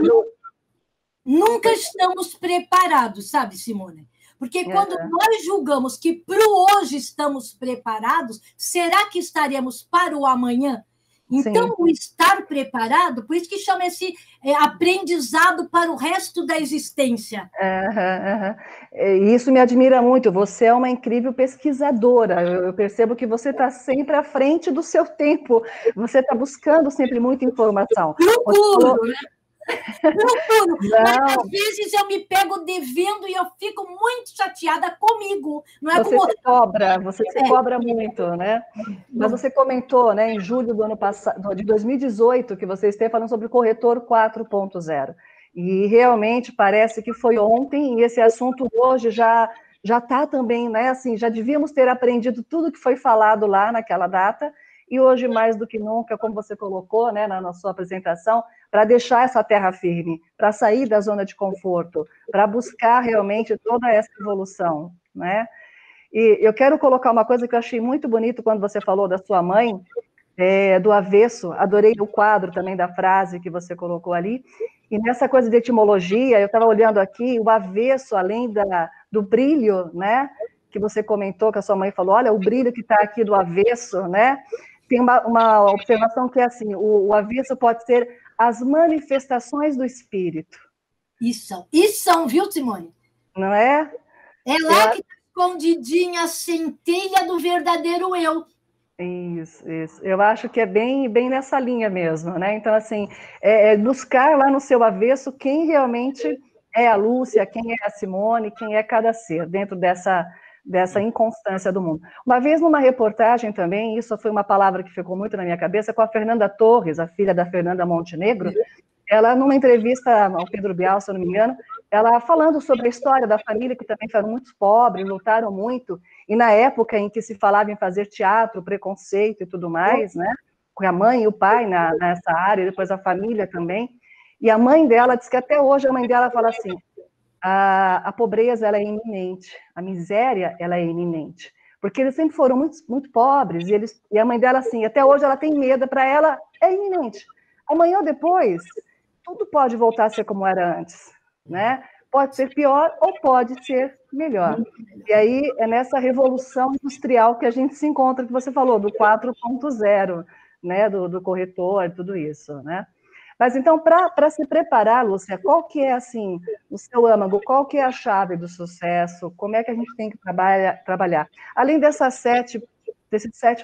nunca estamos preparados, sabe, Simone? Porque quando nós julgamos que para o hoje estamos preparados, será que estaremos para o amanhã? Então, o estar preparado, por isso que chama esse aprendizado para o resto da existência. Isso me admira muito, você é uma incrível pesquisadora, eu percebo que você está sempre à frente do seu tempo, você está buscando sempre muita informação. Procuro, né? Mas às vezes eu me pego devendo e eu fico muito chateada comigo. Não é você se cobra muito, né? Mas você comentou, né, em julho do ano passado, de 2018, que você esteve falando sobre o corretor 4.0. E realmente parece que foi ontem, e esse assunto hoje já está também, né? Assim, já devíamos ter aprendido tudo que foi falado lá naquela data. E hoje, mais do que nunca, como você colocou, né, na sua apresentação, para deixar essa terra firme, para sair da zona de conforto, para buscar realmente toda essa evolução, né? E eu quero colocar uma coisa que eu achei muito bonito quando você falou da sua mãe, do avesso, adorei o quadro também da frase que você colocou ali, e nessa coisa de etimologia, eu estava olhando aqui, o avesso, além do brilho, né, que você comentou, que a sua mãe falou, olha, o brilho que está aqui do avesso, né? Tem uma observação que é assim, o avesso pode ser as manifestações do espírito. Isso, viu, Simone? Não é? É lá que está escondidinha a centelha do verdadeiro eu. Isso. Eu acho que é bem nessa linha mesmo, né? Então, assim, buscar lá no seu avesso quem realmente é a Lúcia, quem é a Simone, quem é cada ser, dentro dessa inconstância do mundo. Uma vez, numa reportagem também, isso foi uma palavra que ficou muito na minha cabeça, com a Fernanda Torres, a filha da Fernanda Montenegro, ela, numa entrevista ao Pedro Bial, se eu não me engano, ela falando sobre a história da família, que também foram muito pobres, lutaram muito, e na época em que se falava em fazer teatro, preconceito e tudo mais, né? Com a mãe e o pai nessa área, e depois a família também. E a mãe dela diz que até hoje a mãe dela fala assim, a pobreza ela é iminente, a miséria ela é iminente, porque eles sempre foram muito, muito pobres, e a mãe dela assim, até hoje ela tem medo, para ela é iminente. Amanhã ou depois, tudo pode voltar a ser como era antes, né? Pode ser pior ou pode ser melhor. E aí é nessa revolução industrial que a gente se encontra, que você falou, do 4.0, né? Do corretor, tudo isso, né? Mas então, para se preparar, Lúcia, qual que é, assim, o seu âmago, qual que é a chave do sucesso? Como é que a gente tem que trabalhar? Além desses 7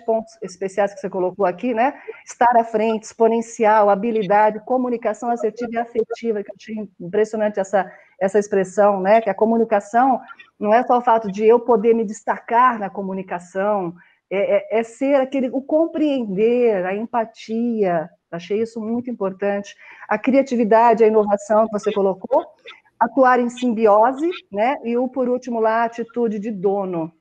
pontos especiais que você colocou aqui, né? Estar à frente, exponencial, habilidade, comunicação assertiva e afetiva, que eu achei impressionante essa expressão, né? Que a comunicação não é só o fato de eu poder me destacar na comunicação, é ser o compreender, a empatia. Achei isso muito importante. A criatividade, a inovação que você colocou, atuar em simbiose, né? E por último lá, a atitude de dono,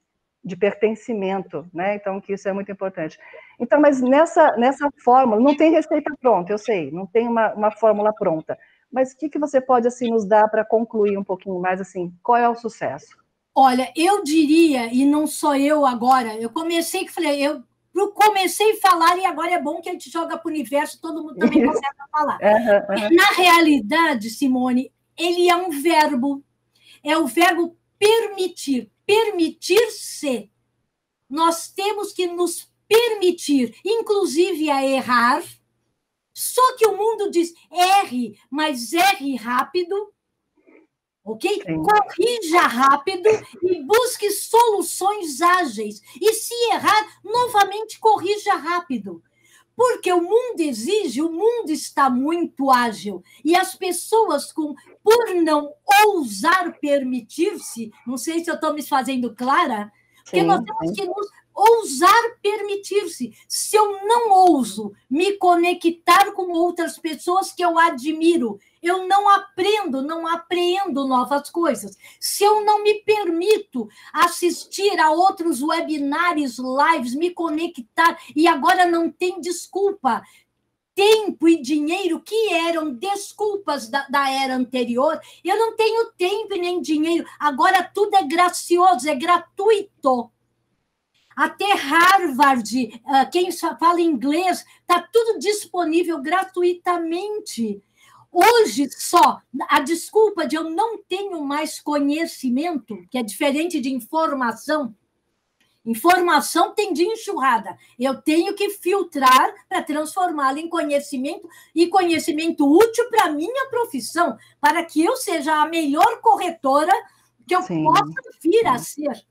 de pertencimento, né? Então, que isso é muito importante. Então, mas nessa fórmula, não tem receita pronta, eu sei, não tem uma fórmula pronta, mas o que você pode, assim, nos dar para concluir um pouquinho mais, assim, qual é o sucesso? Olha, eu diria, e não sou eu agora, eu comecei a falar e agora é bom que a gente joga para o universo, todo mundo também começa a falar. Na realidade, Simone, ele é um verbo, é o verbo permitir, permitir-se. Nós temos que nos permitir, inclusive a errar, só que o mundo diz erre, mas erre rápido, ok? Sim. Corrija rápido e busque soluções ágeis. E se errar, novamente corrija rápido. Porque o mundo exige, o mundo está muito ágil. E as pessoas, por não ousar permitir-se, não sei se eu estou me fazendo clara, porque nós temos que nos ousar permitir-se. Se eu não ouso me conectar com outras pessoas que eu admiro, eu não apreendo novas coisas. Se eu não me permito assistir a outros webinários, lives, me conectar, e agora não tem desculpa. Tempo e dinheiro, que eram desculpas da era anterior, eu não tenho tempo nem dinheiro, agora tudo é gracioso, é gratuito. Até Harvard, quem fala inglês, está tudo disponível gratuitamente. Hoje, só a desculpa de eu não tenho mais conhecimento, que é diferente de informação. Informação tem de enxurrada. Eu tenho que filtrar para transformá-la em conhecimento, e conhecimento útil para a minha profissão, para que eu seja a melhor corretora que eu possa vir a ser.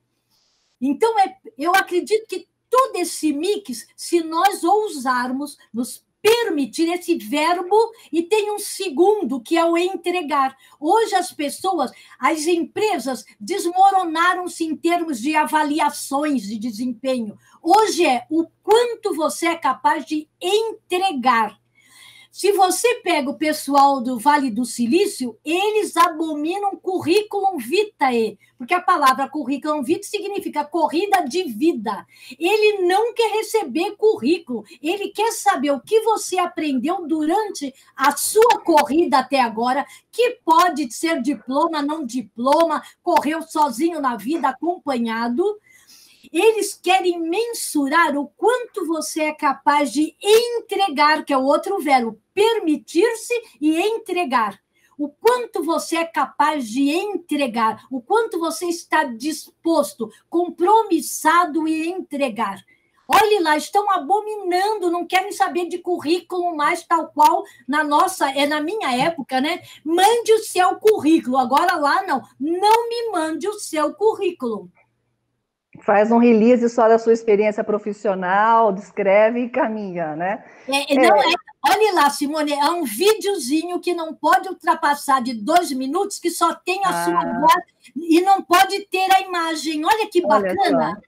Então, eu acredito que todo esse mix, se nós ousarmos nos permitir esse verbo, e tem um segundo, que é o entregar. Hoje as empresas desmoronaram-se em termos de avaliações de desempenho. Hoje é o quanto você é capaz de entregar. Se você pega o pessoal do Vale do Silício, eles abominam curriculum vitae, porque a palavra curriculum vitae significa corrida de vida. Ele não quer receber currículo, ele quer saber o que você aprendeu durante a sua corrida até agora, que pode ser diploma, não diploma, correu sozinho na vida, acompanhado. Eles querem mensurar o quanto você é capaz de entregar, que é o outro verbo, permitir-se e entregar. o quanto você é capaz de entregar, o quanto você está disposto, compromissado em entregar. Olhe lá, estão abominando, não querem saber de currículo mais tal qual na minha época, né? Mande o seu currículo. Agora lá não me mande o seu currículo. Faz um release só da sua experiência profissional, descreve e caminha, né? Olha lá, Simone, é um videozinho que não pode ultrapassar de 2 minutos, que só tem a sua voz e não pode ter a imagem. Olha que bacana.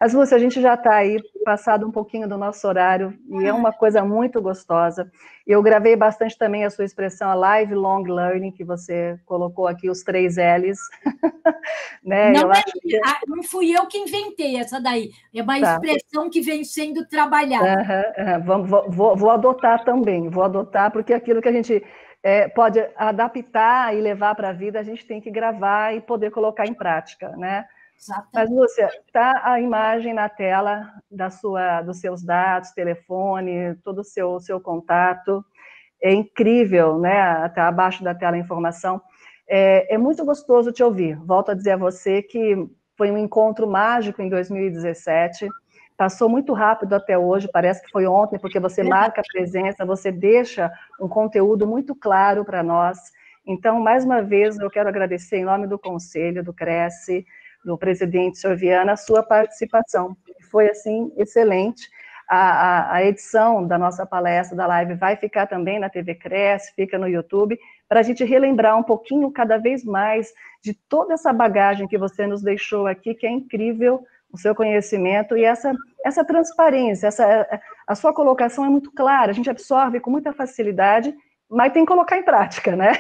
Mas, Lúcia, a gente já está aí, passado um pouquinho do nosso horário, e é uma coisa muito gostosa. Eu gravei bastante também a sua expressão, a lifelong learning, que você colocou aqui, os 3 L's. Né? Não fui eu que inventei essa daí, é uma expressão que vem sendo trabalhada. Vou adotar também, porque aquilo que a gente pode adaptar e levar para a vida, a gente tem que gravar e poder colocar em prática, né? Exatamente. Mas, Lúcia, está a imagem na tela dos seus dados, telefone, todo o seu contato. É incrível, né? Está abaixo da tela a informação. É muito gostoso te ouvir. Volto a dizer a você que foi um encontro mágico em 2017. Passou muito rápido até hoje, parece que foi ontem, porque você marca a presença, você deixa um conteúdo muito claro para nós. Então, mais uma vez, eu quero agradecer em nome do Conselho, do Cresce, do presidente Sr. Viana, a sua participação. Foi, assim, excelente. A edição da nossa palestra, da live, vai ficar também na TV Cresce, fica no YouTube, para a gente relembrar um pouquinho, cada vez mais, de toda essa bagagem que você nos deixou aqui, que é incrível, o seu conhecimento e essa transparência, a sua colocação é muito clara, a gente absorve com muita facilidade, mas tem que colocar em prática, né?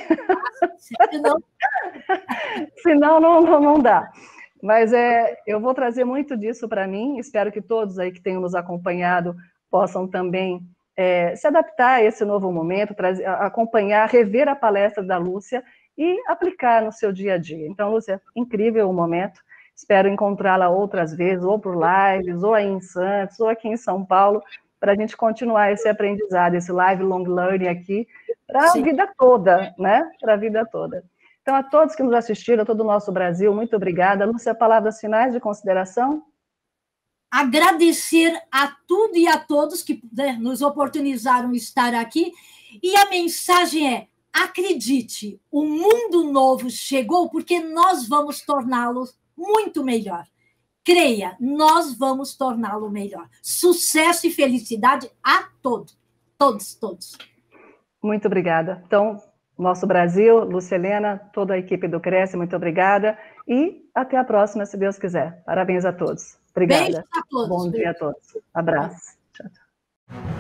Senão não dá. Mas eu vou trazer muito disso para mim, espero que todos aí que tenham nos acompanhado possam também se adaptar a esse novo momento, acompanhar, rever a palestra da Lúcia e aplicar no seu dia a dia. Então, Lúcia, incrível o momento, espero encontrá-la outras vezes, ou por lives, ou aí em Santos, ou aqui em São Paulo, para a gente continuar esse aprendizado, esse lifelong learning aqui, para a vida toda, né? Para a vida toda. Então, a todos que nos assistiram, a todo o nosso Brasil, muito obrigada. Lúcia, palavras finais de consideração? Agradecer a tudo e a todos que nos oportunizaram estar aqui. E a mensagem é: acredite, o mundo novo chegou porque nós vamos torná-lo muito melhor. Creia, nós vamos torná-lo melhor. Sucesso e felicidade a todos. Todos. Muito obrigada. Então, nosso Brasil, Lúcia Helena, toda a equipe do Cresce, muito obrigada. E até a próxima, se Deus quiser. Parabéns a todos. Obrigada. Beijo a todos. Bom dia a todos. Abraço. Tchau.